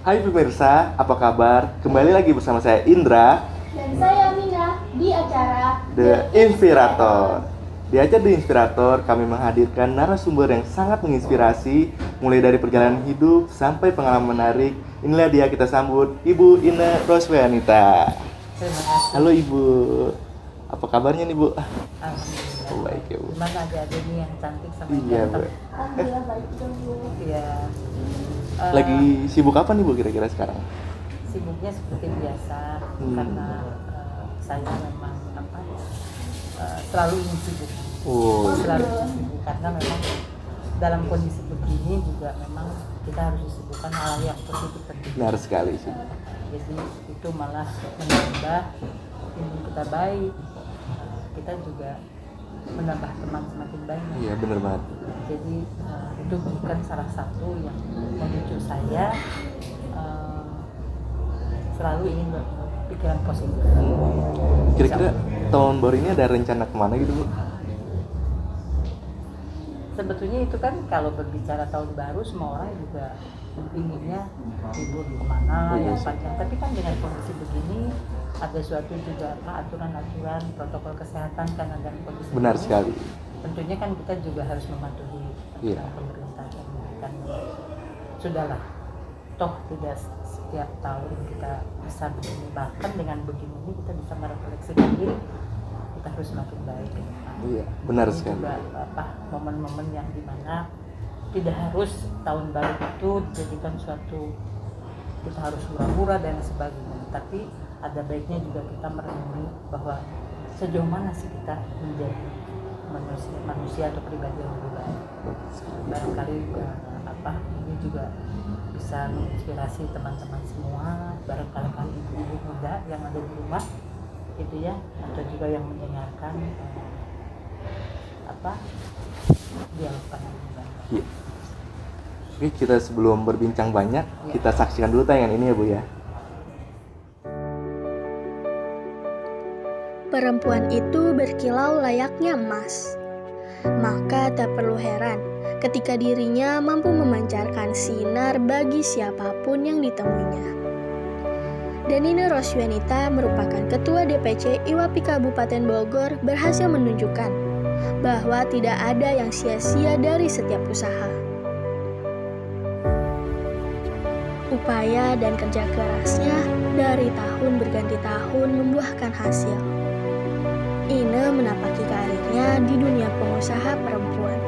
Hai pemirsa, apa kabar? Kembali lagi bersama saya Indra Dan saya Mina di acara The Inspirator. Di acara The Inspirator, kami menghadirkan narasumber yang sangat menginspirasi, mulai dari perjalanan hidup sampai pengalaman menarik. Inilah dia, kita sambut Ibu Ine Roswianita. Terima kasih. Halo Ibu, apa kabarnya nih Bu? Alhamdulillah. Oh, baik ya Bu. Gimana adik ini yang cantik sama Iya yang Bu. ganteng? Alhamdulillah baik Bu. Iya. Lagi sibuk apa nih Bu kira-kira sekarang? Sibuknya seperti biasa karena saya memang selalu ingin sibuk. Oh, Selalu ingin sibuk karena memang dalam kondisi begini juga memang kita harus disibukkan hal yang positif penting. benar sekali sih. Jadi itu malah menambah ilmu kita baik. Kita juga menambah teman semakin banyak. Iya benar banget. Jadi itu bukan salah satu yang memicu saya selalu ingin berpikiran positif. Kira-kira tahun baru ini ada rencana kemana gitu Bu? Sebetulnya itu kan kalau berbicara tahun baru semua orang juga inginnya libur kemana yang panjang. Tapi kan dengan kondisi begini ada suatu juga aturan-aturan protokol kesehatan karena dalam kondisi Benar begini, sekali. tentunya kan kita juga harus mematuhi Iya. pemerintah yang memberikan. Sudahlah, toh tidak setiap tahun kita bisa begini, bahkan dengan begini ini kita bisa merefleksikan diri, kita harus semakin baik ke depan. Iya, benar Ini sekali. juga momen-momen yang dimana tidak harus tahun baru itu dijadikan suatu kita harus hura-hura dan sebagainya, tapi ada baiknya juga kita merenungi bahwa sejauh mana sih kita menjadi manusia atau pribadi yang lebih baik. Barangkali juga ini juga bisa menginspirasi teman-teman semua, barangkali ibu-ibu muda yang ada di rumah itu ya, atau juga yang mendengarkan dialogkan dengan baik. Iya. Oke, kita sebelum berbincang banyak, Iya. kita saksikan dulu tayangan ini ya Bu ya. Perempuan itu berkilau layaknya emas. Maka tak perlu heran ketika dirinya mampu memancarkan sinar bagi siapapun yang ditemuinya. Ine Roswianita merupakan Ketua DPC IWAPI Kabupaten Bogor berhasil menunjukkan bahwa tidak ada yang sia-sia dari setiap usaha. Upaya dan kerja kerasnya dari tahun berganti tahun membuahkan hasil. Ine menapaki karirnya di dunia pengusaha perempuan.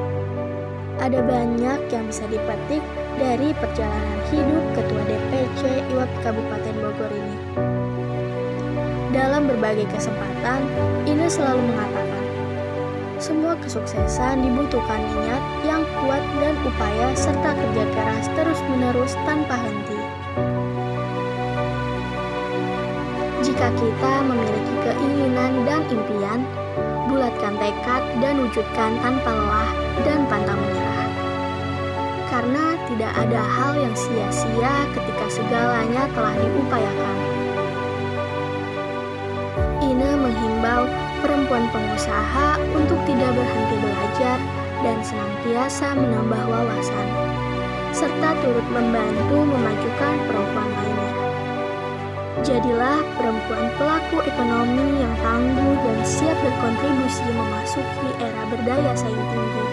Ada banyak yang bisa dipetik dari perjalanan hidup Ketua DPC IWAPI Kabupaten Bogor ini. Dalam berbagai kesempatan, Ine selalu mengatakan, semua kesuksesan dibutuhkan niat yang kuat dan upaya serta kerja keras terus-menerus tanpa henti. Jika kita memiliki keinginan dan impian, bulatkan tekad dan wujudkan tanpa lelah dan pantang menyerah. Karena tidak ada hal yang sia-sia ketika segalanya telah diupayakan. Ine menghimbau perempuan pengusaha untuk tidak berhenti belajar dan senantiasa menambah wawasan, serta turut membantu memajukan perempuan lainnya. Jadilah perempuan pelaku ekonomi yang tangguh dan siap berkontribusi memasuki era berdaya saing tinggi.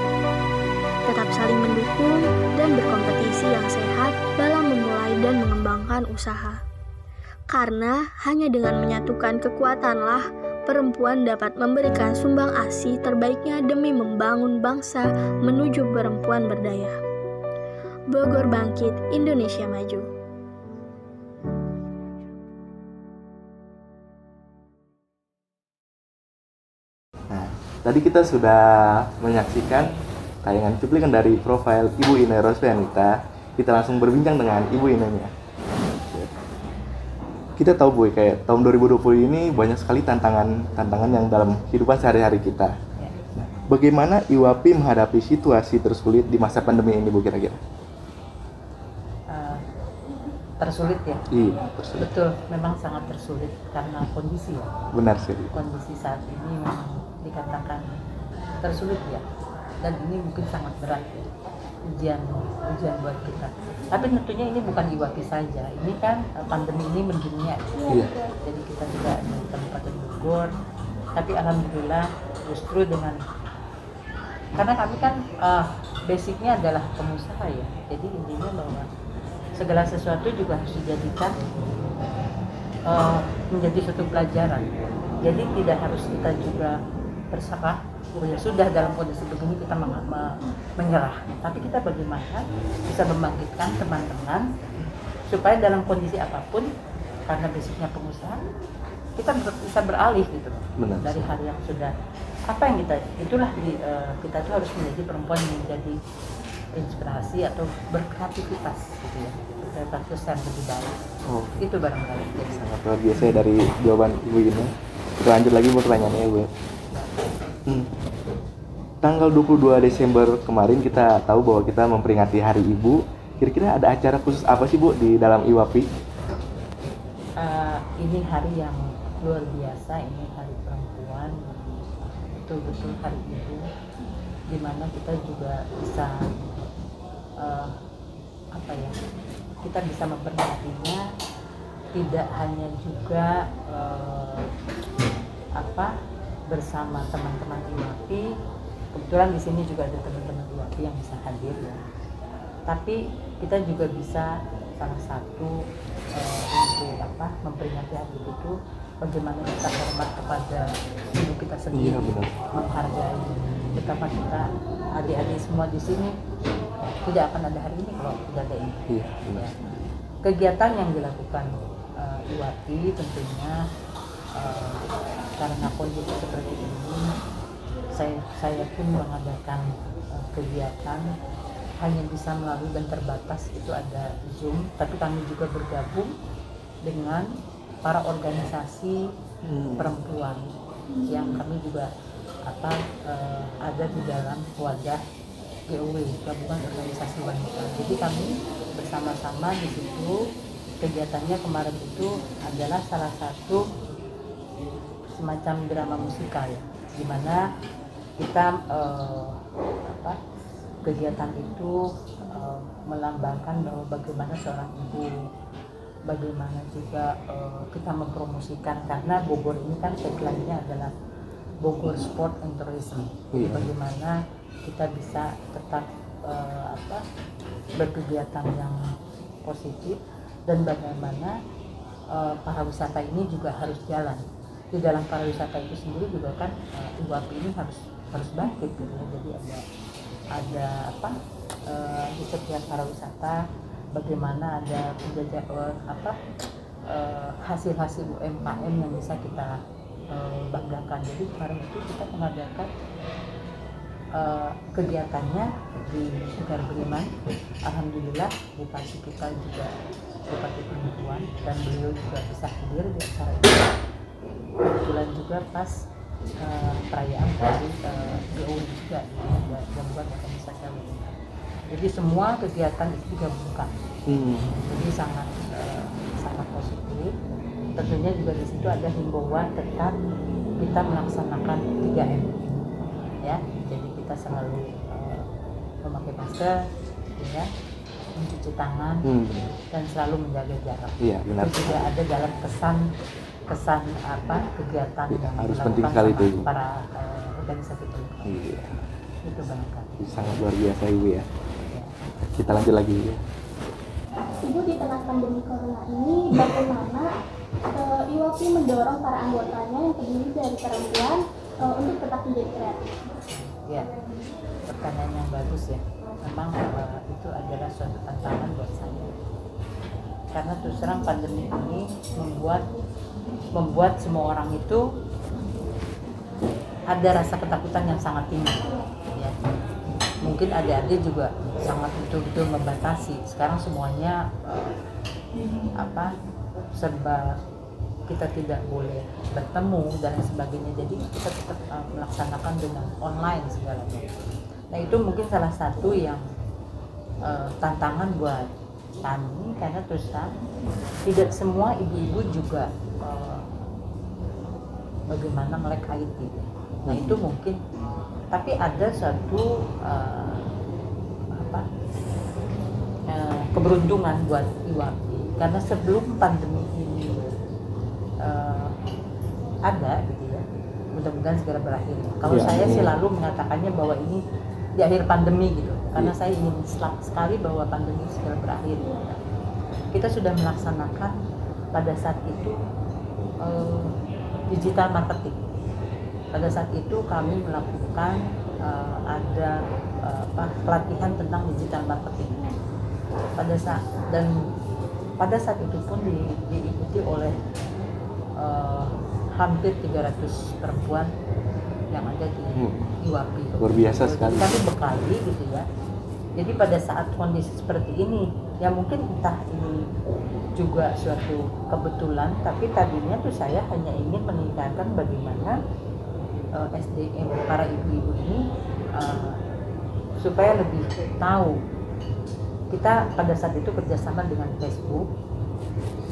Tetap saling mendukung dan berkompetisi yang sehat dalam memulai dan mengembangkan usaha. Karena hanya dengan menyatukan kekuatanlah perempuan dapat memberikan sumbang asi terbaiknya demi membangun bangsa menuju perempuan berdaya. Bogor bangkit, Indonesia maju. Nah, tadi kita sudah menyaksikan tayangan cuplikan dari profil Ibu Ine Roswianita. Kita langsung berbincang dengan Ibu Ine-nya. Kita tahu Bu, kayak tahun 2020 ini banyak sekali tantangan yang dalam kehidupan sehari-hari kita. Nah, bagaimana IWAPI menghadapi situasi tersulit di masa pandemi ini Bu kira-kira? Tersulit ya? Iya, tersulit. Betul, memang sangat tersulit karena kondisi ya. Benar sekali. Kondisi saat ini memang dikatakan tersulit ya, dan ini mungkin sangat berat ya. ujian buat kita. Tapi tentunya ini bukan IWAPI saja, ini kan pandemi ini mendunia. Iya. Jadi kita juga di Kabupaten Bogor, tapi alhamdulillah justru dengan karena kami kan basicnya adalah pengusaha ya, jadi intinya bahwa segala sesuatu juga harus dijadikan menjadi suatu pelajaran. Jadi tidak harus kita juga berserah, ya sudah dalam kondisi begini kita menyerah, tapi kita bagaimana bisa membangkitkan teman-teman supaya dalam kondisi apapun, karena basicnya pengusaha, kita bisa beralih gitu. Benar. Dari hal yang sudah apa yang kita tuh harus menjadi perempuan yang menjadi inspirasi atau berkreativitas gitu ya, berkreativitas yang lebih baik. Oh, Itu barangkali. Jadi sangat luar biasa ya dari jawaban Ibu ini. Kita lanjut lagi mau pertanyaannya ya, Bu. Tanggal 22 Desember kemarin kita tahu bahwa kita memperingati Hari Ibu. Kira-kira ada acara khusus apa sih, Bu, di dalam IWAPI? Ini hari yang luar biasa, ini hari perempuan, betul-betul hari ibu, dimana kita juga bisa kita bisa memperingatinya tidak hanya juga bersama teman-teman IWAPI. Kebetulan di sini juga ada teman-teman IWAPI yang bisa hadir ya, tapi kita juga bisa salah satu untuk memperingati hari itu bagaimana kita hormat kepada ibu kita sendiri, menghargai betapa kita adik-adik semua di sini tidak akan ada hari ini kalau tidak ada ini. Ya. Kegiatan yang dilakukan IWAPI tentunya karena kondisi seperti ini, saya pun mengadakan kegiatan hanya bisa melalui dan terbatas, itu ada Zoom, tapi kami juga bergabung dengan para organisasi perempuan yang kami juga ada di dalam wadah GOW, gabungan organisasi wanita. Jadi kami bersama-sama di situ. Kegiatannya kemarin itu adalah salah satu semacam drama musikal ya, di mana kita kegiatan itu melambangkan bahwa bagaimana seorang ibu, bagaimana juga kita mempromosikan, karena Bogor ini kan tagline-nya adalah Bogor Sport and Tourism. Jadi bagaimana kita bisa tetap berkegiatan yang positif, dan bagaimana pariwisata ini juga harus jalan. Di dalam pariwisata itu sendiri juga kan IWAPI ini harus bangkit gitu ya. Jadi ada di setiap pariwisata bagaimana ada hasil-hasil UMKM yang bisa kita banggakan. Jadi kemarin itu kita mengadakan kegiatannya di Tegar Beriman. Alhamdulillah bupati kita juga Bupati Perempuan, dan beliau juga bisa hadir di acara itu. Kebetulan juga pas perayaan dari GOW juga ada gabungan organisasi wanita. Jadi semua kegiatan itu digabungkan. Jadi sangat positif. Tentunya juga di situ ada himbauan tetap kita melaksanakan 3M ya. Jadi kita selalu memakai masker ya, mencuci tangan dan selalu menjaga jarak. Iya, benar. Itu juga ada dalam kesan kegiatan yang harus penting sekali itu, Ibu. Para organisasi perempuan. Iya. Itu banget. Sangat luar biasa, Ibu ya. Kita lanjut lagi ya. Ibu, di tengah pandemi corona ini bagaimana IWAPI mendorong para anggotanya yang terdiri dari perempuan untuk tetap menjadi kreatif? Ya, pertanyaan yang bagus ya. Memang itu adalah suatu tantangan buat saya. Karena terus terang pandemi ini membuat semua orang itu ada rasa ketakutan yang sangat tinggi. Ya. Mungkin adik-adik juga sangat betul-betul membatasi. Sekarang semuanya serba kita tidak boleh bertemu dan sebagainya. Jadi kita tetap melaksanakan dengan online segalanya. Nah itu mungkin salah satu yang tantangan buat kami, karena terus terang tidak semua ibu-ibu juga bagaimana melek IT. Nah itu mungkin, tapi ada suatu keberuntungan buat Iwapi, karena sebelum pandemi ini ada gitu ya, mudah-mudahan segera berakhir. Kalau Ya, saya sih amin. lalu mengatakannya bahwa ini di akhir pandemi gitu, karena saya ingin sekali bahwa pandemi segera berakhir. Kita sudah melaksanakan pada saat itu digital marketing. Pada saat itu kami melakukan ada pelatihan tentang digital marketing. Pada saat itu pun diikuti oleh hampir 300 perempuan yang ada di Iwapi. Luar biasa sekali. Kami bekali gitu ya. Jadi pada saat kondisi seperti ini, ya mungkin entah ini juga suatu kebetulan, tapi tadinya tuh saya hanya ingin meningkatkan bagaimana SDM para ibu-ibu ini supaya lebih tahu. Kita pada saat itu kerjasama dengan Facebook,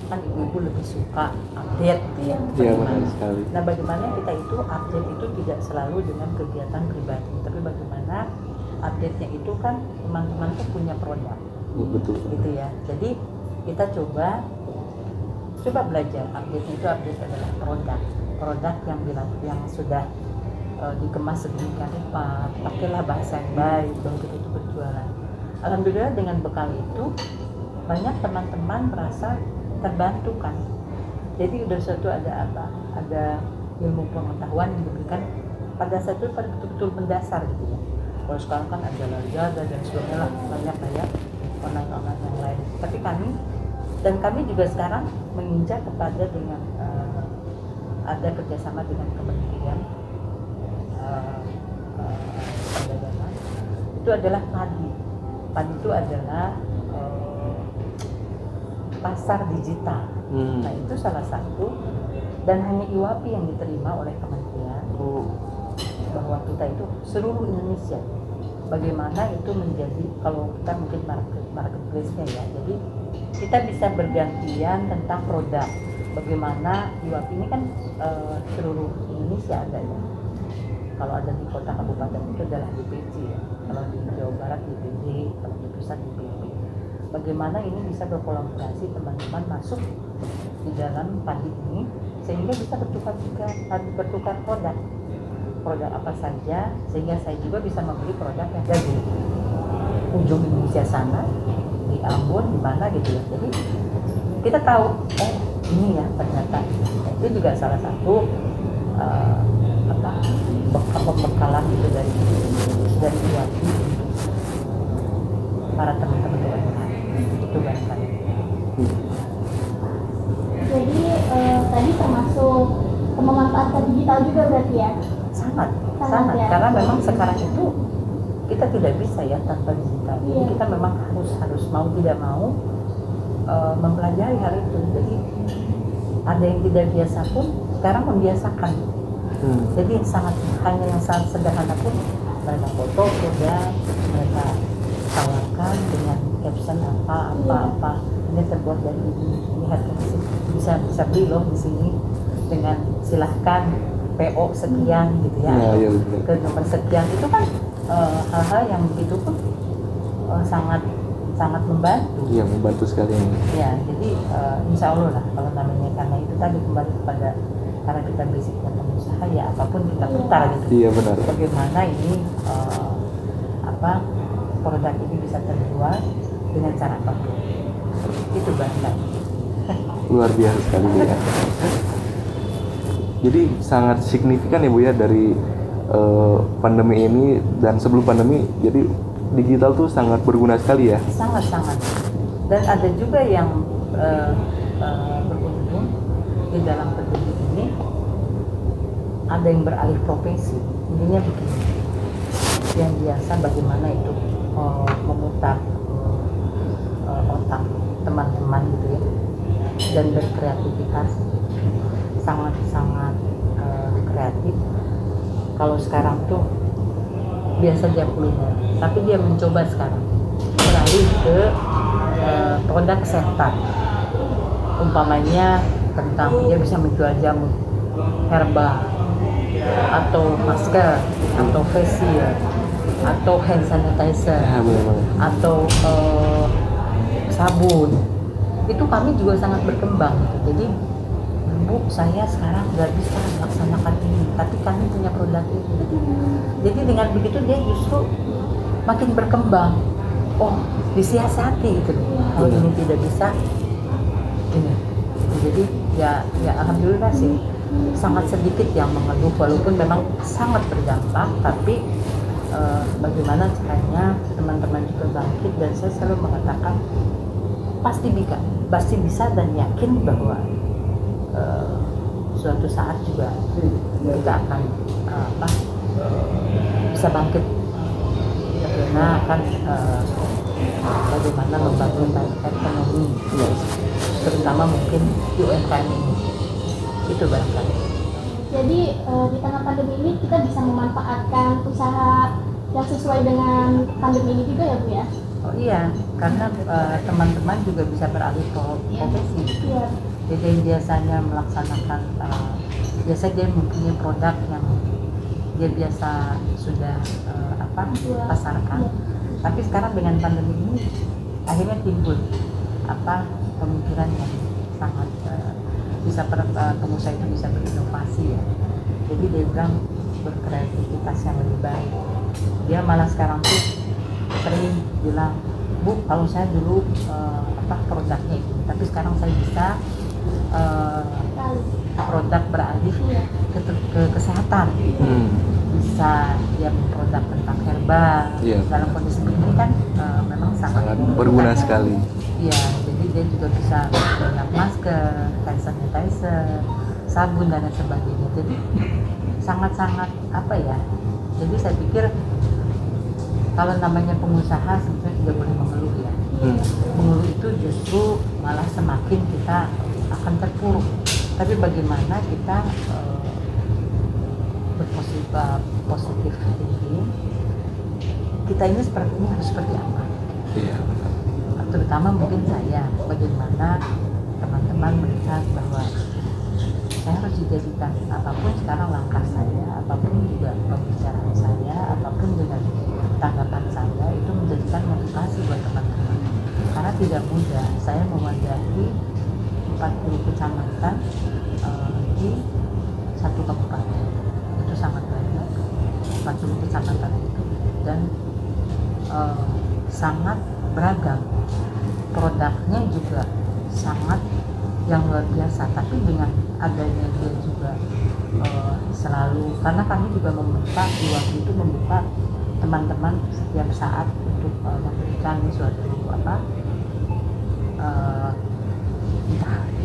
kan ibu-ibu lebih suka update gitu ya. Iya, benar sekali. Nah, bagaimana kita itu update itu tidak selalu dengan kegiatan pribadi, tapi bagaimana update-nya itu kan teman-teman tuh punya produk, Betul. gitu ya. Jadi kita coba belajar update itu adalah produk yang sudah dikemas sedemikian rupa, pakailah bahasa yang baik, baru kita itu berjualan. Alhamdulillah dengan bekal itu banyak teman-teman merasa terbantu kan. Jadi udah suatu ada ilmu pengetahuan yang diberikan pada saat itu betul-betul mendasar gitu ya. Kalau sekarang kan ada Lazada dan sebagainya lah, banyak ya online yang lain. Tapi kami juga sekarang menginjak kepada dengan ada kerjasama dengan Kementerian Perdagangan. Itu adalah padi itu adalah pasar digital. Nah itu salah satu, dan hanya Iwapi yang diterima oleh kementerian bahwa kita itu seluruh Indonesia. Bagaimana itu menjadi, kalau kita mungkin marketplace-nya ya, jadi kita bisa bergantian tentang produk. Bagaimana Iwapi ini kan seluruh Indonesia ada ya. Kalau ada di kota kabupaten itu adalah DPC ya. Kalau di Jawa Barat DPD, kalau di pusat DPP. Bagaimana ini bisa berkolaborasi teman-teman masuk di dalam padi ini sehingga bisa bertukar produk apa saja, sehingga saya juga bisa membeli produk yang dari ujung Indonesia sana, di Ambon, di mana gitu ya. Jadi kita tahu ini ya ternyata itu juga salah satu pembekalan gitu dari Iwapi para teman-teman UMKM itu barangkali. Jadi tadi termasuk memanfaatkan digital juga berarti ya? Sangat ya. Karena memang sekarang itu kita tidak bisa ya tanpa digital. Jadi Iya. kita memang harus mau tidak mau mempelajari hal itu. Jadi ada yang tidak biasa pun sekarang membiasakan. Jadi hanya yang sangat sederhana pun mereka foto sudah, mereka tawarkan dengan caption apa ini terbuat dari ini harganya bisa beli loh di sini dengan silahkan PO sekian gitu ya, Ya, betul. ke nomor sekian. Itu kan hal-hal yang begitu pun sangat membantu. Iya, membantu sekali ini. Ya, jadi insya Allah lah kalau namanya, karena itu tadi kembali kepada karena kita basicnya pengusaha ya, apapun kita putar gitu. Iya, benar. Bagaimana ini produk ini bisa terjual dengan cara apa? Itu bangga. Luar biasa sekali Bu ya. Jadi sangat signifikan ya Bu ya dari pandemi ini dan sebelum pandemi. Jadi digital tuh sangat berguna sekali ya. Sangat. Dan ada juga yang beruntung di dalam pandemi ini, ada yang beralih profesi. Intinya begini, yang biasa bagaimana itu memutar otak teman-teman gitu ya, dan berkreativitas sangat kreatif. Kalau sekarang tuh biasa dia kuliner, tapi dia mencoba sekarang beralih ke produk kesehatan. Umpamanya tentang dia bisa menjual jamu herbal atau masker atau facial atau hand sanitizer, benar. atau sabun, itu kami juga sangat berkembang gitu. Jadi Bu, saya sekarang nggak bisa melaksanakan ini, tapi kami punya produk ini. Jadi dengan begitu dia justru makin berkembang. Oh, disiasati gitu. Kalau ini tidak bisa, ini. Jadi ya alhamdulillah sih sangat sedikit yang mengeluh, walaupun memang sangat berdampak, tapi bagaimana caranya teman-teman juga bangkit, dan saya selalu mengatakan pasti bisa dan yakin bahwa suatu saat juga kita akan bisa bangkit, karena akan bagaimana membangun ekonomi, terutama mungkin UMKM ini. Itu barangkali. Jadi di tengah pandemi ini kita bisa memanfaatkan usaha yang sesuai dengan pandemi ini juga ya Bu ya? Oh iya, karena teman-teman juga bisa beralih profesi. Iya. Jadi yang biasanya melaksanakan, biasa dia mempunyai produk yang dia biasa sudah pasarkan. Tapi sekarang dengan pandemi ini akhirnya timbul pemikiran yang sangat bisa pengusaha itu bisa berinovasi ya. Jadi dia bilang berkreativitas yang lebih baik. Dia malah sekarang tuh sering bilang, Bu, kalau saya dulu produknya itu, tapi sekarang saya bisa produk beralih ke kesehatan. Bisa dia produk tentang herbal. Dalam kondisi ini kan memang sangat berguna sekali. Iya, jadi dia juga bisa produk masker, hand sanitizer, sabun dan lain sebagainya. Jadi sangat-sangat jadi saya pikir kalau namanya pengusaha sebenarnya tidak boleh mengeluh ya. Mengeluh itu justru malah semakin kita akan terpuruk. Tapi bagaimana kita berpositif thinking, kita ini seperti ini harus seperti apa? Terutama mungkin saya, bagaimana teman-teman melihat bahwa saya harus dijadikan apapun sekarang langkah saya, apapun juga pembicaraan saya, apapun dengan tanggapan saya, itu menjadikan motivasi buat teman-teman. Karena tidak mudah saya mewadahi 40 kecamatan di satu kabupaten. Itu sangat banyak, 40 kecamatan itu, dan sangat beragam. Produknya juga sangat yang luar biasa, tapi dengan adanya dia juga selalu, karena kami juga membuka di waktu itu membuka teman-teman setiap saat untuk memberikan suatu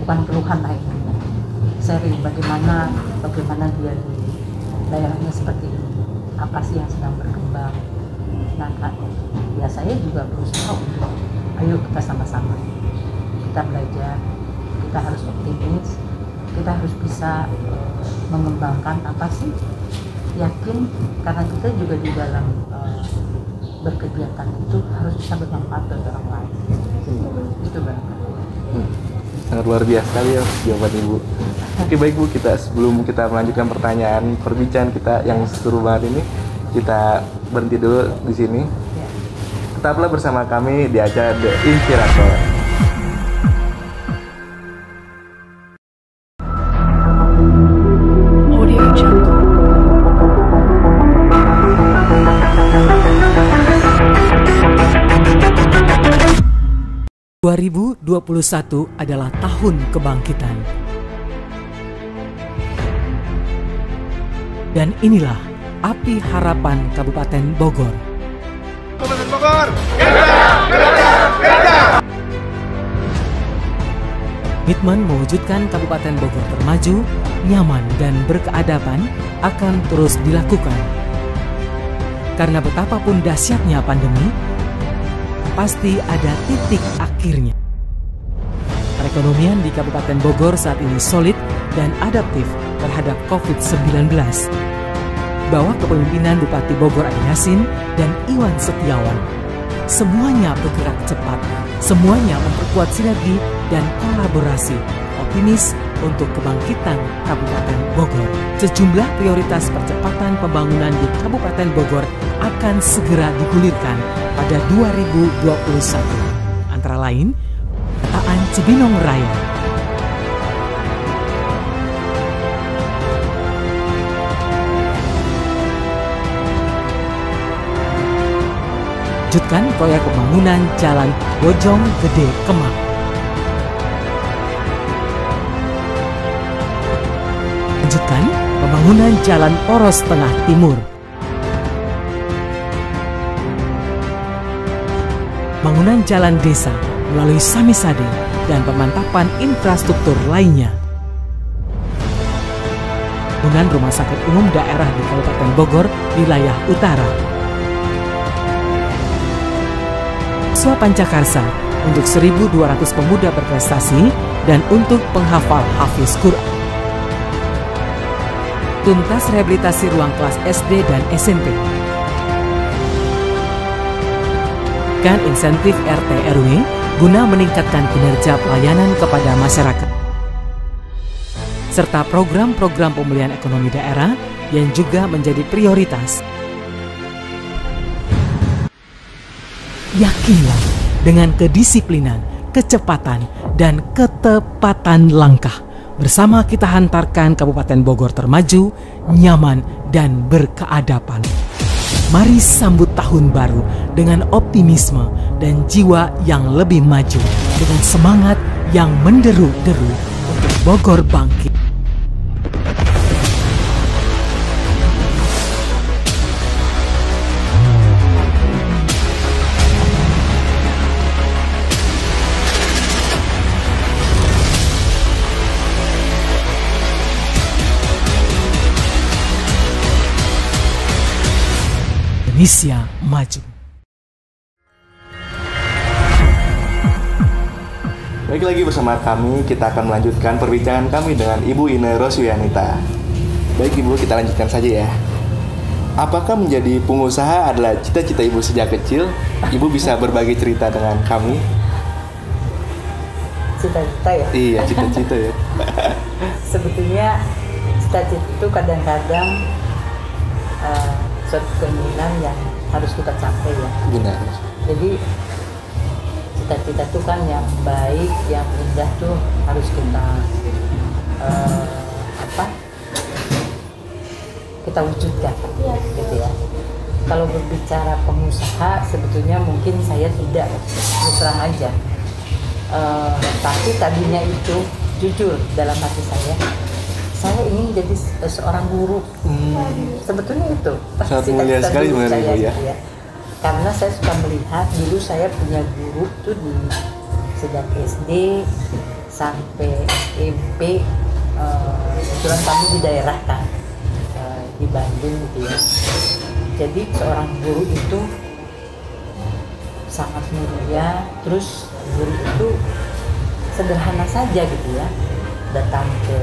bukan keluhan lainnya, sharing bagaimana dia di daerahnya seperti ini, apa sih yang sedang berkembang. Nah, ya saya juga berusaha untuk ayo kita sama-sama, kita belajar, kita harus optimis, kita harus bisa mengembangkan apa sih, yakin, karena kita juga di dalam berkegiatan itu harus bisa bermanfaat bagi orang lain. Itu barangkali. Sangat luar biasa sekali ya jawaban Ibu. Oke, baik Bu, sebelum kita melanjutkan pertanyaan perbincangan kita yang seru banget ini, kita berhenti dulu di sini. Tetaplah bersama kami di acara The Inspirator. Audio Jungle. ...2021 adalah tahun kebangkitan. Dan inilah api harapan Kabupaten Bogor. Kabupaten Bogor, Gerda! Komitmen mewujudkan Kabupaten Bogor termaju, nyaman, dan berkeadaban akan terus dilakukan. Karena betapapun dahsyatnya pandemi, pasti ada titik akhirnya. Perekonomian di Kabupaten Bogor saat ini solid dan adaptif terhadap COVID-19. Bawah kepemimpinan Bupati Bogor Adi Yasin dan Iwan Setiawan, semuanya bergerak cepat, semuanya memperkuat sinergi dan kolaborasi, optimis untuk kebangkitan Kabupaten Bogor. sejumlah prioritas percepatan pembangunan di Kabupaten Bogor akan segera digulirkan pada 2021. Antara lain, pemetaan Cibinong Raya, lanjutkan proyek pembangunan Jalan Bojong Gede Kemang, lanjutkan pembangunan Jalan Poros Tengah Timur, bangunan jalan desa melalui Samisade dan pemantapan infrastruktur lainnya, bangunan rumah sakit umum daerah di Kabupaten Bogor wilayah utara, Siswa Pancakarsa untuk 1.200 pemuda berprestasi dan untuk penghafal hafiz Quran. Tuntas rehabilitasi ruang kelas SD dan SMP. Kan insentif RT RW guna meningkatkan kinerja pelayanan kepada masyarakat. Serta program-program pemulihan ekonomi daerah yang juga menjadi prioritas. Yakinlah dengan kedisiplinan, kecepatan, dan ketepatan langkah. Bersama kita hantarkan Kabupaten Bogor termaju, nyaman, dan berkeadapan. Mari sambut tahun baru dengan optimisme dan jiwa yang lebih maju. Dengan semangat yang menderu-deru untuk Bogor bangkit. Indonesia maju. Baik, lagi bersama kami, kita akan melanjutkan perbincangan kami dengan Ibu Ine Roswianita. Baik Ibu, kita lanjutkan saja ya. Apakah menjadi pengusaha adalah cita-cita Ibu sejak kecil? Ibu bisa berbagi cerita dengan kami? Cita-cita ya? Iya, cita-cita ya. Sebetulnya cita-cita itu kadang-kadang suatu keinginan yang harus kita capai ya. Benar. Jadi cita-cita itu kan yang baik, yang indah tuh harus kita kita wujudkan, gitu ya. Kalau berbicara pengusaha, sebetulnya mungkin saya tidak, terus terang aja. Tapi tadinya itu jujur dalam hati saya ingin jadi seorang guru. Sebetulnya itu sangat mulia sekali sebenarnya Ibu ya. Gitu ya. Karena saya suka melihat dulu saya punya guru tuh di sejak SD sampai SMP. Kebetulan kami di daerah kan, di Bandung gitu ya. Jadi seorang guru itu sangat mulia. Terus guru itu sederhana saja gitu ya, datang ke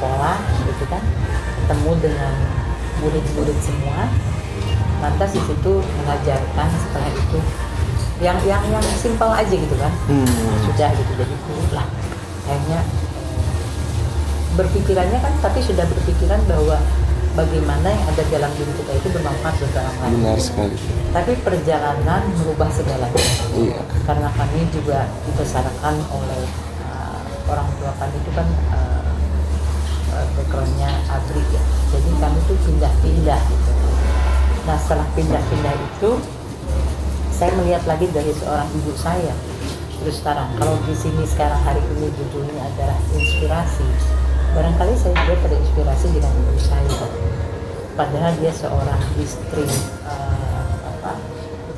sekolah gitu kan, ketemu dengan murid-murid semua, lantas di situ mengajarkan. Setelah itu yang simpel aja gitu kan, sudah gitu jadi guru lah. Akhirnya berpikirannya kan, tapi sudah berpikiran bahwa bagaimana yang ada dalam diri kita itu bermanfaat buat orang lain. Benar sekali. Tapi perjalanan merubah segalanya. Iya. Karena kami juga dibesarkan oleh orang tua kami itu kan backgroundnya agri ya, jadi kami tuh pindah-pindah gitu. Nah setelah pindah-pindah itu, saya melihat lagi dari seorang ibu saya. Terus terang, kalau di sini sekarang hari ini judulnya adalah inspirasi, barangkali saya juga terinspirasi dengan ibu saya. Padahal dia seorang istri,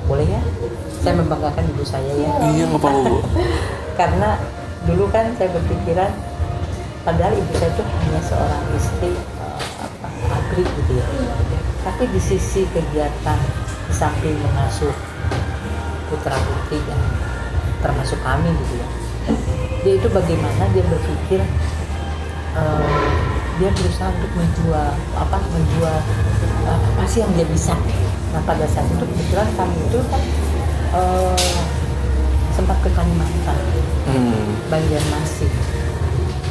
boleh ya? Saya membanggakan ibu saya ya. Iya, nggak apa-apa Bu. Karena dulu kan saya berpikiran, padahal ibu saya itu hanya seorang istri agri gitu ya. Tapi di sisi kegiatan, di samping mengasuh putra putri yang termasuk kami gitu ya, dia itu bagaimana dia berpikir, dia berusaha untuk menjual apa sih yang dia bisa. Nah pada saat itu kebetulan kami itu kan sempat ke Kalimantan, Banjarmasin,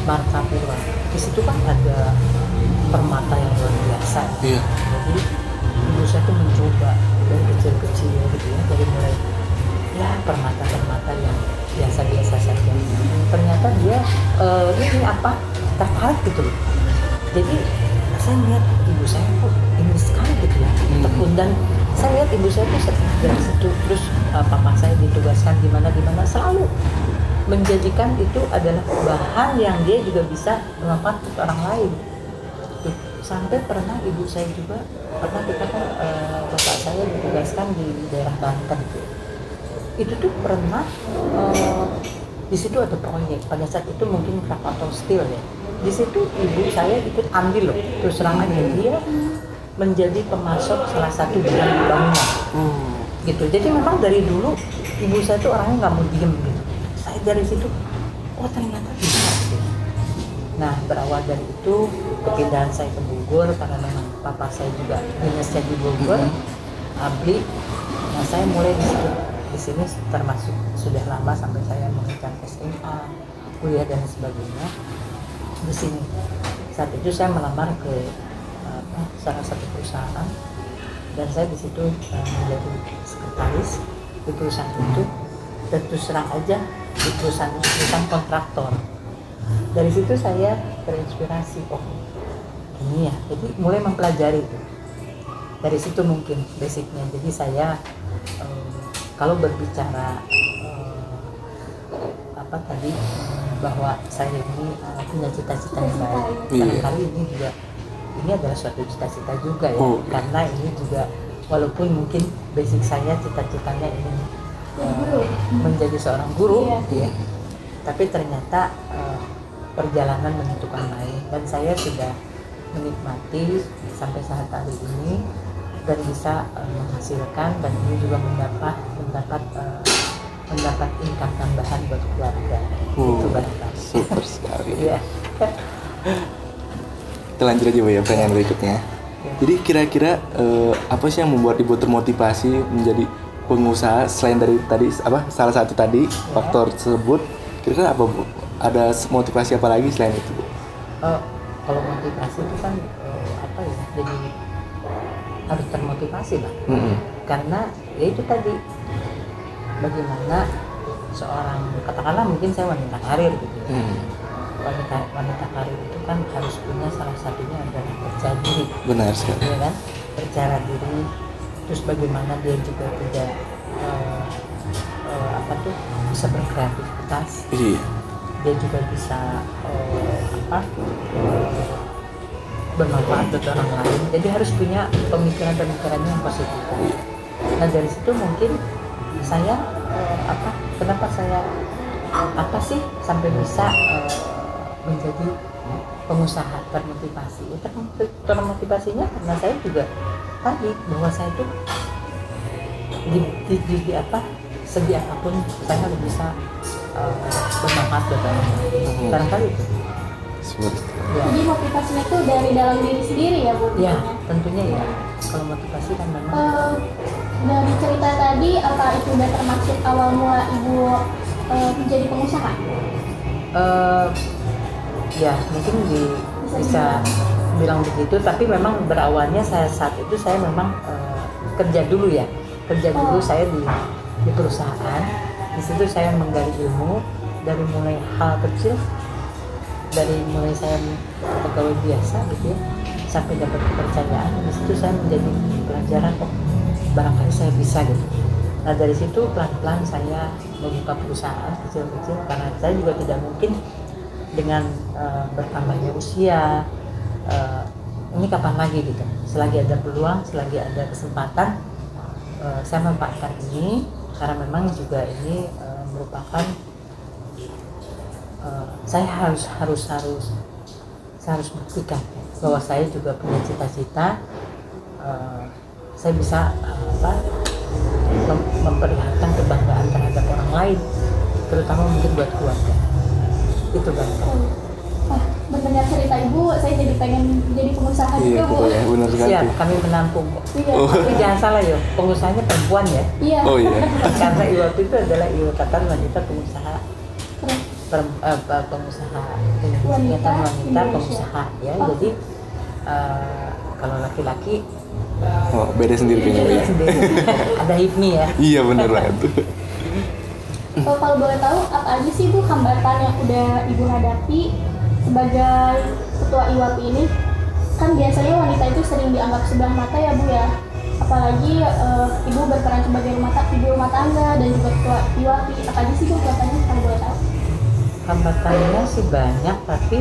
Martapura. di situ kan ada permata yang luar biasa. Iya. Jadi ibu saya tuh mencoba dari kecil-kecil gitu ya, dari mulai ya permata-permata yang biasa-biasa saja. Ternyata dia ini apa tertarik gitu loh. Jadi saya lihat ibu saya kok ini sekali gitu ya, tekun, dan saya lihat ibu saya tuh dari situ. Terus papa saya ditugaskan gimana selalu menjadikan itu adalah bahan yang dia juga bisa bermanfaat untuk orang lain. Tuh, sampai pernah ibu saya juga pernah kita kan bapak saya ditugaskan di daerah Banten gitu. Itu tuh pernah di situ ada proyek pada saat itu mungkin Krakatau Steel ya. Di situ ibu saya ikut ambil loh, terus terang aja dia menjadi pemasok salah satu bidang bangunan. Gitu. Jadi memang dari dulu ibu saya tuh orangnya nggak mau diem gitu. Saya dari situ, oh ternyata bisa. Gitu. Nah berawal dari itu kepindahan saya ke Bogor karena memang papa saya juga dinasnya di Bogor, abli. Nah saya mulai di sini termasuk sudah lama sampai saya mengejar SMA, kuliah dan sebagainya di sini. Saat itu saya melamar ke salah satu perusahaan dan saya di situ menjadi sekretaris di perusahaan itu, dan terus terang aja di perusahaan kontraktor. Dari situ saya terinspirasi, oh ini ya, jadi mulai mempelajari itu. Dari situ mungkin basicnya. Jadi saya kalau berbicara apa tadi bahwa saya ini punya cita-cita yang baik, barangkali ini juga ini adalah suatu cita-cita juga ya, karena ini juga walaupun mungkin basic saya cita-citanya ingin menjadi seorang guru, ya, tapi ternyata perjalanan menentukan lain, dan saya sudah menikmati sampai saat hari ini dan bisa menghasilkan, dan ini juga mendapat income tambahan buat keluarga. Itu barangkali. Super sekali. Iya. Kita lanjut aja Bu ya pertanyaan berikutnya. Jadi kira-kira apa sih yang membuat Ibu termotivasi menjadi pengusaha selain dari tadi salah satu tadi faktor tersebut? Kira-kira apa Bu? Ada motivasi apa lagi selain itu Bu? Kalau motivasi itu kan apa ya? Jadi harus termotivasi lah. Karena ya itu tadi bagaimana seorang, katakanlah mungkin saya wanita karir gitu. Wanita karir itu kan harus punya salah satunya adalah percaya diri. Benar sekali. Ya kan? Percaya diri. Terus bagaimana dia juga tidak bisa berkreativitas. Iya. Dia juga bisa bermanfaat buat orang lain. Jadi harus punya pemikiran-pemikirannya yang positif. Nah dari situ mungkin saya kenapa saya sampai bisa menjadi pengusaha termotivasi. Termotivasinya karena saya juga tadi bahwa saya itu di segi apapun saya harus bisa bermanfaat buat orang lain. Barangkali itu. Ya. Jadi motivasinya itu dari dalam diri sendiri ya Bu? Ya tentunya ya. Kalau motivasi kan memang. Dari cerita tadi, apa itu udah termasuk awal mula Ibu menjadi pengusaha? Ya mungkin bisa bilang begitu, tapi memang berawalnya saat itu saya memang kerja dulu ya. Saya di perusahaan. Di situ saya menggali ilmu dari mulai hal kecil, dari mulai saya pegawai biasa gitu ya, sampai dapat kepercayaan. Di situ saya menjadi pelajaran, barangkali saya bisa gitu. Nah dari situ pelan-pelan saya membuka perusahaan kecil-kecil, karena saya juga tidak mungkin dengan bertambahnya usia ini kapan lagi gitu. Selagi ada peluang, selagi ada kesempatan, saya memanfaatkan ini, karena memang juga ini merupakan saya harus buktikan bahwa saya juga punya cita-cita. Saya bisa memperlihatkan kebanggaan terhadap orang lain, terutama mungkin buat keluarga. Itu bangga. Mendengar cerita Ibu, saya jadi pengen jadi pengusaha juga Bu. Iya, benar sekali. Siap, kami menampung. Iya. Tapi jangan salah ya, pengusahanya perempuan ya. Iya. Oh iya. Karena waktu itu adalah Ikatan Wanita Pengusaha pengusaha Wanita wanita Indonesia. pengusaha ya. Oh. Jadi kalau laki-laki Oh, beda sendiri kayaknya Bu ya. sendiri ada HIPMI ya. Iya bener banget. Kalau boleh tahu apa aja sih Bu hambatan yang udah Ibu hadapi sebagai ketua IWAPI ini? Kan biasanya wanita itu sering dianggap sebelah mata ya Bu ya. Apalagi Ibu berperan sebagai ibu rumah tangga dan juga ketua IWAPI. Apa aja sih Bu hambatannya kalau boleh tahu? Hambatannya sih banyak, tapi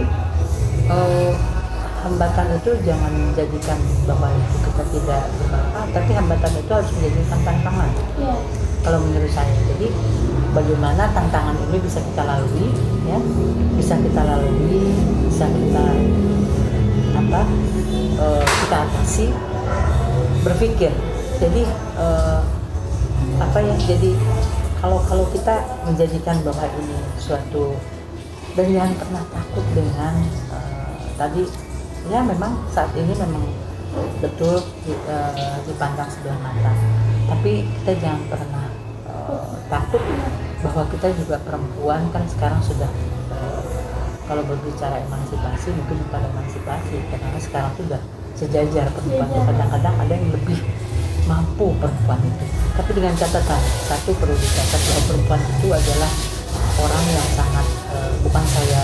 hambatan itu jangan menjadikan bahwa itu kita tidak bermanfaat, tapi hambatan itu harus menjadikan tantangan Iya. kalau menurut saya. Jadi bagaimana tantangan ini bisa kita lalui ya, bisa kita kita atasi, berpikir. Jadi jadi kalau kita menjadikan bahwa ini suatu, dan jangan pernah takut dengan tadi ya, memang saat ini memang betul dipandang sebelah mata, tapi kita jangan pernah takut bahwa kita juga perempuan kan sekarang sudah kalau berbicara emansipasi mungkin bukan emansipasi, karena sekarang sudah sejajar perempuan. Kadang-kadang ada yang lebih mampu perempuan itu, tapi dengan catatan satu perlu dicatat bahwa perempuan itu adalah orang yang sangat bukan saya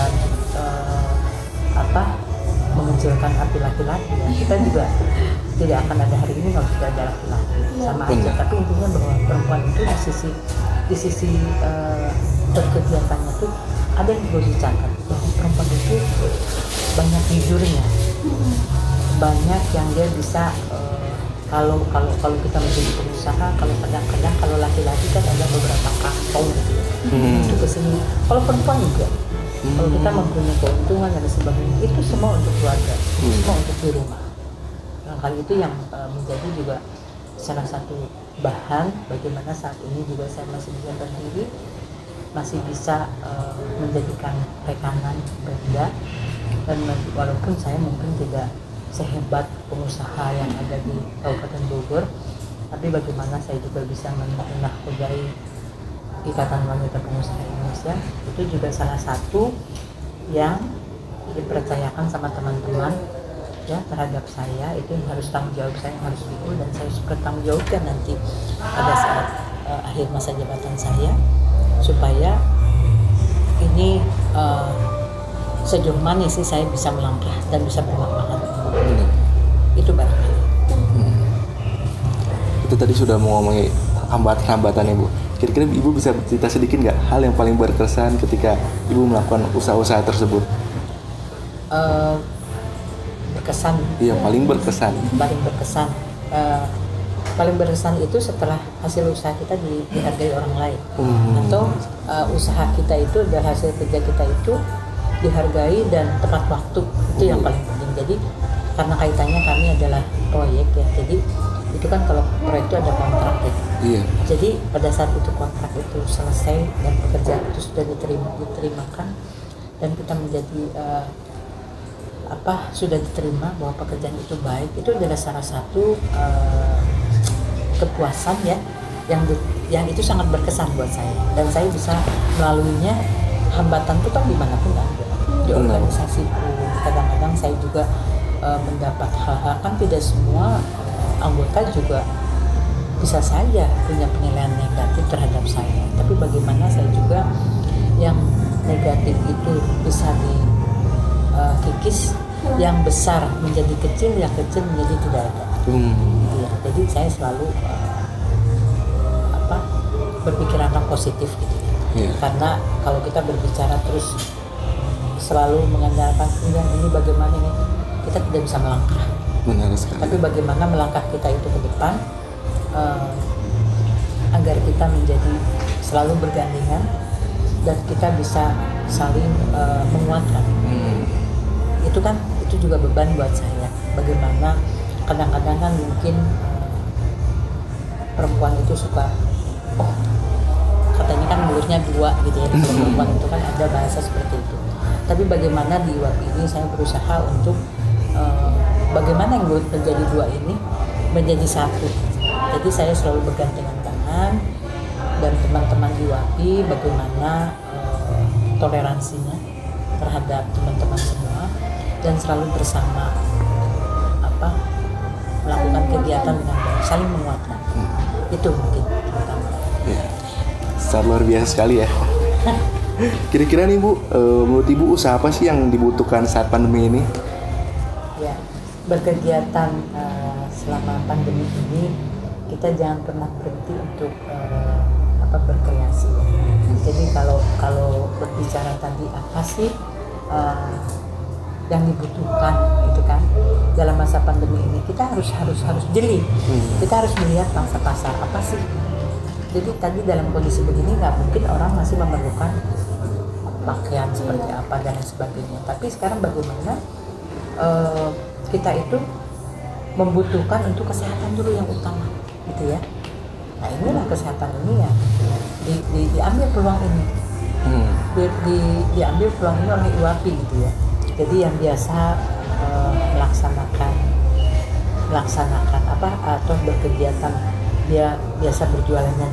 mengecilkan arti laki-laki ya. Kita juga tidak akan ada hari ini kalau tidak ada laki-laki, sama aja. Tapi intinya bahwa perempuan itu di sisi berkegiatannya tuh ada yang perlu dicatat bahwa perempuan itu banyak jujurnya, banyak yang dia bisa kalau kita menjadi pengusaha, kalau kadang-kadang kalau laki-laki kan ada beberapa kantong gitu ya, itu kesini. Kalau perempuan juga, kalau kita mempunyai keuntungan dan sebagainya, itu semua untuk keluarga, semua untuk di rumah. Nah, kali itu yang menjadi juga salah satu bahan bagaimana saat ini juga saya masih bisa berdiri, masih bisa menjadikan rekanan Brenda, dan walaupun saya mungkin tidak sehebat pengusaha yang ada di Kabupaten Bogor, tapi bagaimana saya juga bisa menahkodai Ikatan Wanita Pengusaha Indonesia, itu juga salah satu yang dipercayakan sama teman-teman ya terhadap saya. Itu yang harus tanggung jawab saya, yang harus diikut, dan saya suka tanggung jawabkan nanti pada saat akhir masa jabatan saya, supaya ini sejauh mana sih saya bisa melangkah dan bisa bermanfaat. Itu barangkali. Itu tadi sudah mau ngomongin hambatan-hambatannya Bu. Kira-kira Ibu bisa cerita sedikit nggak hal yang paling berkesan ketika Ibu melakukan usaha-usaha tersebut? Berkesan. Iya, paling berkesan. Paling berkesan itu setelah hasil usaha kita dihargai orang lain, atau usaha kita itu dan hasil kerja kita itu dihargai dan tepat waktu, itu yang paling penting. Jadi karena kaitannya kami adalah proyek ya, jadi itu kan kalau proyek itu ada kontrak ya. Iya. Jadi pada saat itu kontrak itu selesai dan pekerjaan itu sudah diterimakan, dan kita menjadi sudah diterima bahwa pekerjaan itu baik, itu adalah salah satu kepuasan ya, yang itu sangat berkesan buat saya, dan saya bisa melaluinya. Hambatan itu kan dimanapun ada, di organisasi pun kadang-kadang saya juga mendapat hal-hal, kan tidak semua anggota juga bisa saja punya penilaian negatif terhadap saya, tapi bagaimana saya juga yang negatif itu bisa dikikis, yang besar menjadi kecil, yang kecil menjadi tidak ada. Ya, jadi saya selalu berpikiran positif gitu. Karena kalau kita berbicara terus selalu mengandalkan ini bagaimana ini, kita tidak bisa melangkah. Benar sekali. Tapi bagaimana melangkah kita itu ke depan, agar kita menjadi selalu bergandengan dan kita bisa saling menguatkan. Itu juga beban buat saya. Bagaimana kadang-kadang kan mungkin perempuan itu suka, katanya kan mulutnya dua gitu ya. Perempuan itu kan ada bahasa seperti itu. Tapi bagaimana di IWAPI ini saya berusaha untuk bagaimana yang mulut menjadi dua ini menjadi satu. Jadi saya selalu bergandengan tangan dan teman-teman di IWAPI, bagaimana toleransinya terhadap teman-teman semua dan selalu bersama melakukan kegiatan dengan baik, saling menguatkan. Itu mungkin pertama. Ya, sangat luar biasa sekali ya. Kira-kira nih Bu, menurut Ibu usaha apa sih yang dibutuhkan saat pandemi ini? Ya, berkegiatan selama pandemi ini kita jangan pernah berhenti untuk berkreasi. Jadi kalau berbicara tadi apa sih yang dibutuhkan gitu kan dalam masa pandemi ini, kita harus jeli. Kita harus melihat pangsa pasar apa sih. Jadi tadi dalam kondisi begini nggak mungkin orang masih memerlukan pakaian seperti apa dan sebagainya. Tapi sekarang bagaimana kita itu membutuhkan untuk kesehatan dulu yang utama, gitu ya. Nah inilah kesehatan ini ya diambil peluang ini, diambil peluang ini oleh IWAPI gitu ya. Jadi yang biasa melaksanakan atau berkegiatan dia biasa berjualannya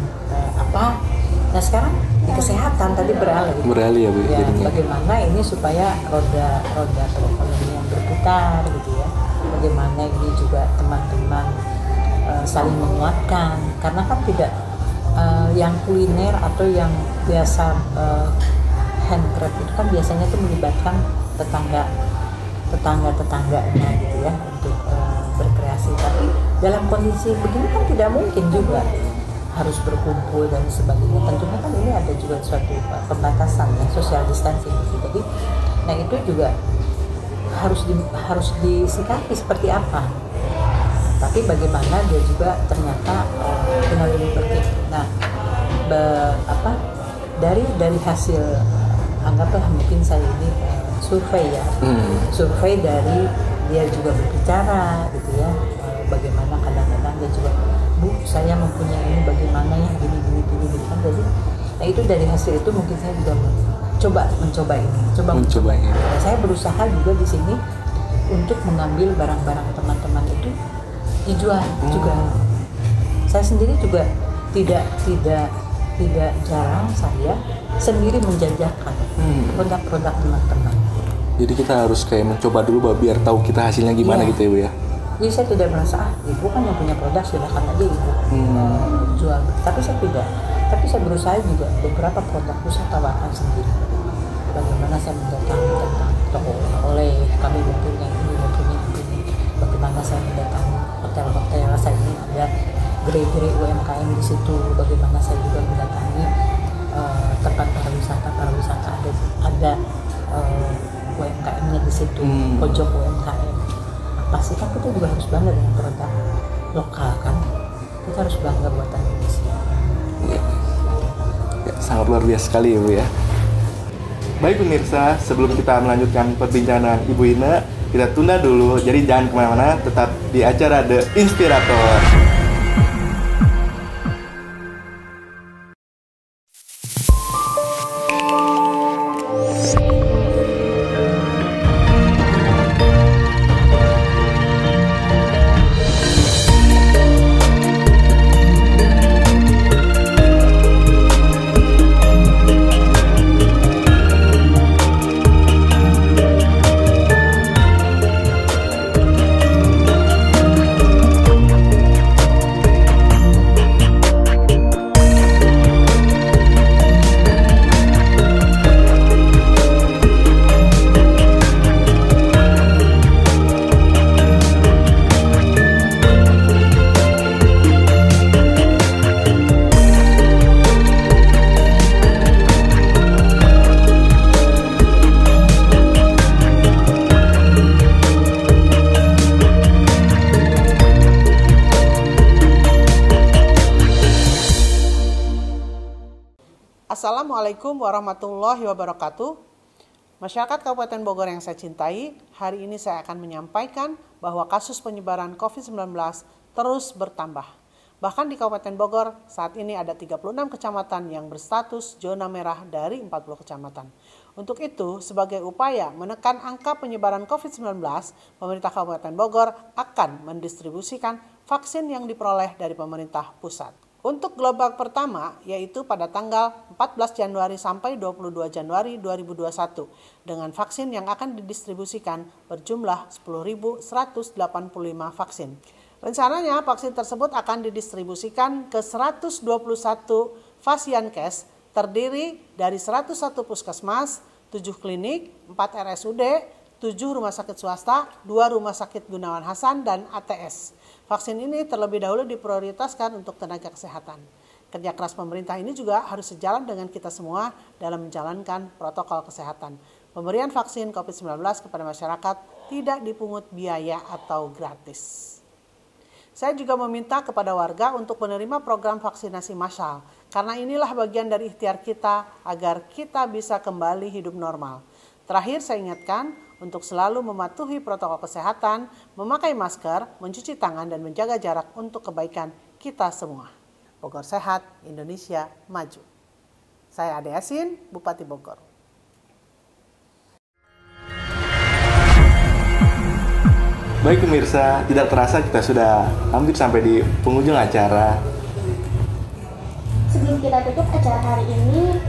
nah sekarang di kesehatan tadi beralih ya Bu ya, bagaimana ini supaya roda perekonomian berputar gitu ya, bagaimana ini juga teman-teman saling menguatkan, karena kan tidak yang kuliner atau yang biasa handcraft itu kan biasanya itu melibatkan tetangganya gitu ya untuk berkreasi. Tapi dalam kondisi begini kan tidak mungkin juga harus berkumpul dan sebagainya. Tentunya kan ini ada juga suatu pembatasan ya, social distancing gitu. Jadi nah itu juga harus disikapi seperti apa. Tapi bagaimana dia juga ternyata tinggal lebih nah dari hasil anggaplah mungkin saya ini survei ya, survei dari dia juga berbicara gitu ya, bagaimana kadang-kadang dia juga, Bu saya mempunyai ini bagaimana ya gini kan. Jadi nah itu dari hasil itu mungkin saya juga mencoba ini. Nah, saya berusaha juga di sini untuk mengambil barang-barang teman-teman itu dijual juga. Saya sendiri juga tidak jarang saya sendiri menjajakan produk-produk teman-teman. Jadi kita harus kayak mencoba dulu biar tahu kita hasilnya gimana gitu ya Bu ya. Jadi saya tidak merasa ibu kan yang punya produk silakan aja ibu jual. Tapi saya tidak. Tapi saya berusaha juga beberapa produk saya tawarkan sendiri. Bagaimana saya mendatangi tentang toko oleh kami mempunyai ini. Bagaimana saya mendatangi hotel-hotel, saya ini ada gerai-gerai UMKM di situ. Bagaimana saya juga mendatangi tempat pariwisata ada UMKM-nya di situ, pojok UMKM. Pasti kan kita juga harus bangga dengan produk lokal kan. Kita harus bangga buatan Indonesia. Ya, sangat luar biasa sekali ya Bu ya. Baik pemirsa, sebelum kita melanjutkan perbincangan Ibu Ine, kita tunda dulu. Jadi jangan kemana-mana, tetap di acara The Inspirator. Assalamualaikum warahmatullahi wabarakatuh. Masyarakat Kabupaten Bogor yang saya cintai, hari ini saya akan menyampaikan bahwa kasus penyebaran COVID-19 terus bertambah. Bahkan di Kabupaten Bogor saat ini ada 36 kecamatan yang berstatus zona merah dari 40 kecamatan. Untuk itu, sebagai upaya menekan angka penyebaran COVID-19, pemerintah Kabupaten Bogor akan mendistribusikan vaksin yang diperoleh dari pemerintah pusat. Untuk gelombang pertama yaitu pada tanggal 14 Januari sampai 22 Januari 2021 dengan vaksin yang akan didistribusikan berjumlah 10.185 vaksin. Rencananya vaksin tersebut akan didistribusikan ke 121 Fasiankes terdiri dari 101 puskesmas, 7 klinik, 4 RSUD, 7 rumah sakit swasta, 2 rumah sakit Gunawan Hasan, dan ATS. Vaksin ini terlebih dahulu diprioritaskan untuk tenaga kesehatan. Kerja keras pemerintah ini juga harus sejalan dengan kita semua dalam menjalankan protokol kesehatan. Pemberian vaksin COVID-19 kepada masyarakat tidak dipungut biaya atau gratis. Saya juga meminta kepada warga untuk menerima program vaksinasi massal, karena inilah bagian dari ikhtiar kita agar kita bisa kembali hidup normal. Terakhir saya ingatkan untuk selalu mematuhi protokol kesehatan, memakai masker, mencuci tangan, dan menjaga jarak untuk kebaikan kita semua. Bogor sehat, Indonesia maju. Saya Ade Yasin, Bupati Bogor. Baik pemirsa, tidak terasa kita sudah hampir sampai di penghujung acara. Sebelum kita tutup acara hari ini,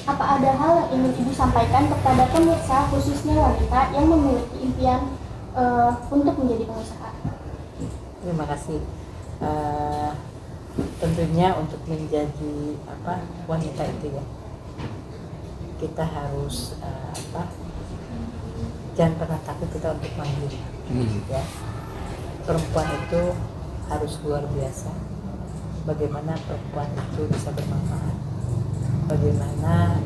apa ada hal yang ingin Ibu sampaikan kepada pemirsa, khususnya wanita yang memiliki impian untuk menjadi pengusaha? Terima kasih. Tentunya untuk menjadi wanita itu ya, kita harus jangan pernah takut kita untuk mandiri. Ya, perempuan itu harus luar biasa. Bagaimana perempuan itu bisa bermanfaat, bagaimana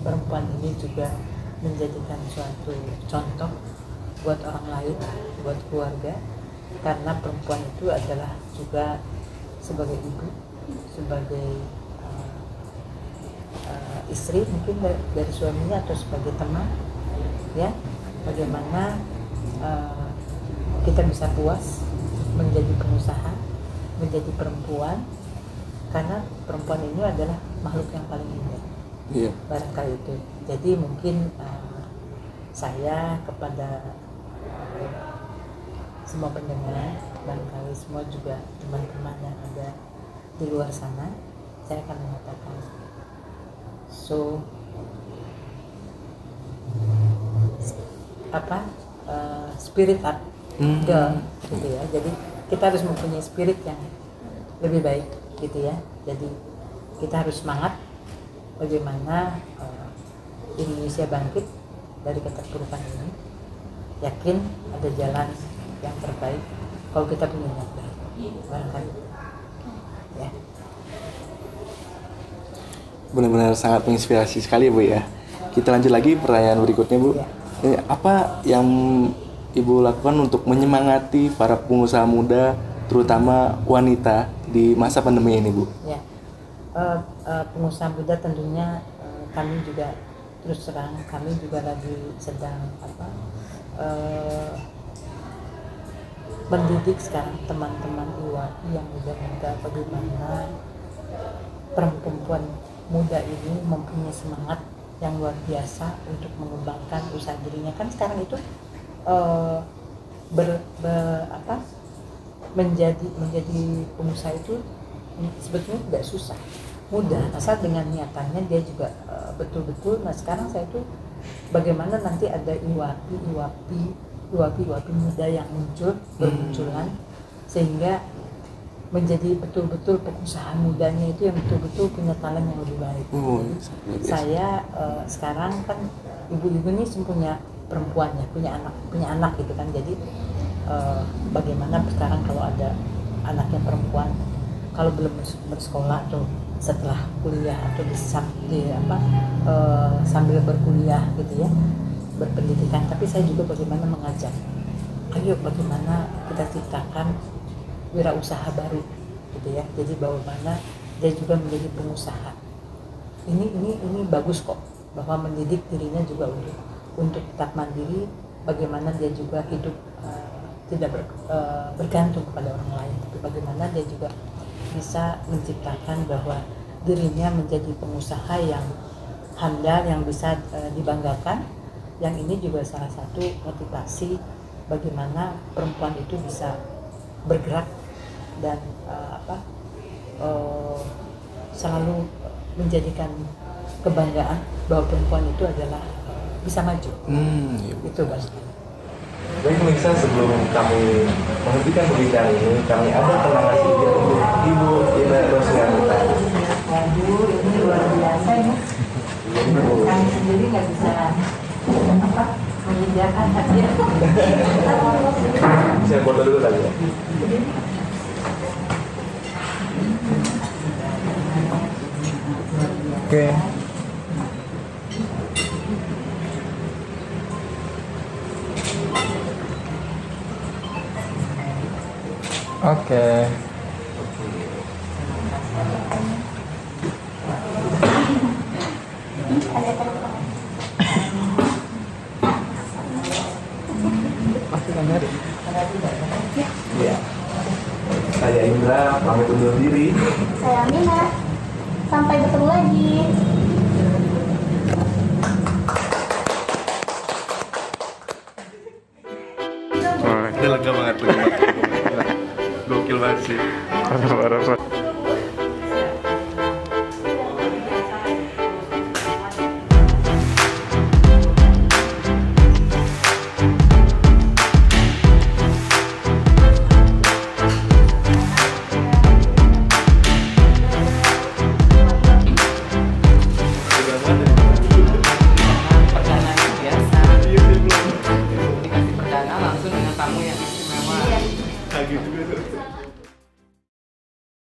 perempuan ini juga menjadikan suatu contoh buat orang lain, buat keluarga, karena perempuan itu adalah juga sebagai ibu, sebagai istri mungkin dari suaminya, atau sebagai teman, ya, bagaimana kita bisa puas menjadi pengusaha, menjadi perempuan, karena perempuan ini adalah makhluk yang paling indah. Yeah. Barangkali itu. Jadi mungkin saya kepada semua pendengar, barangkali semua juga teman-teman yang ada di luar sana, saya akan mengatakan, spirit up, girl, gitu ya. Jadi kita harus mempunyai spirit yang lebih baik, gitu ya. Jadi kita harus semangat bagaimana Indonesia bangkit dari keterpurukan ini. Yakin ada jalan yang terbaik kalau kita punya niat baik. Barangkali, ya. Benar-benar sangat menginspirasi sekali Bu ya. Kita lanjut lagi pertanyaan berikutnya Bu. Ya. Apa yang Ibu lakukan untuk menyemangati para pengusaha muda, terutama wanita di masa pandemi ini, Bu? Ya, pengusaha muda tentunya kami juga terus terang, kami juga lagi sedang mendidik sekarang teman-teman IWAPI yang muda-muda, bagaimana perempuan muda ini mempunyai semangat yang luar biasa untuk mengembangkan usaha dirinya. Kan sekarang itu menjadi pengusaha itu sebetulnya tidak susah, mudah, asal dengan niatannya dia juga betul-betul. Nah sekarang saya itu bagaimana nanti ada IWAPI muda yang bermunculan, sehingga menjadi betul-betul pengusaha mudanya itu yang betul-betul punya talent yang lebih baik. Saya sekarang kan ibu-ibu ini punya perempuannya, punya anak gitu kan. Jadi bagaimana sekarang kalau ada anaknya perempuan, kalau belum bersekolah atau setelah kuliah atau sambil berkuliah gitu ya, berpendidikan, tapi saya juga bagaimana mengajak, ayo bagaimana kita ciptakan wirausaha baru gitu ya. Jadi bagaimana dia juga menjadi pengusaha. Ini bagus kok, bahwa mendidik dirinya juga untuk tetap mandiri, bagaimana dia juga hidup tidak bergantung kepada orang lain, tapi bagaimana dia juga bisa menciptakan bahwa dirinya menjadi pengusaha yang handal, yang bisa dibanggakan. Yang ini juga salah satu motivasi bagaimana perempuan itu bisa bergerak dan selalu menjadikan kebanggaan bahwa perempuan itu adalah bisa maju. Iya. Itu Bang. Baik pemirsa, sebelum kami menghentikan perbincangan ini, kami ada kenangan sedikit untuk Ibu Ina Rosmianita. Waduh, ini luar biasa ya. Kami sendiri nggak bisa menyediakan hadiah. Saya foto dulu kali ya. Oke. Oke. Iya. Saya Indra, pamit undur diri. Saya Amina. Sampai bertemu lagi. Udah lega banget. Gokil banget sih.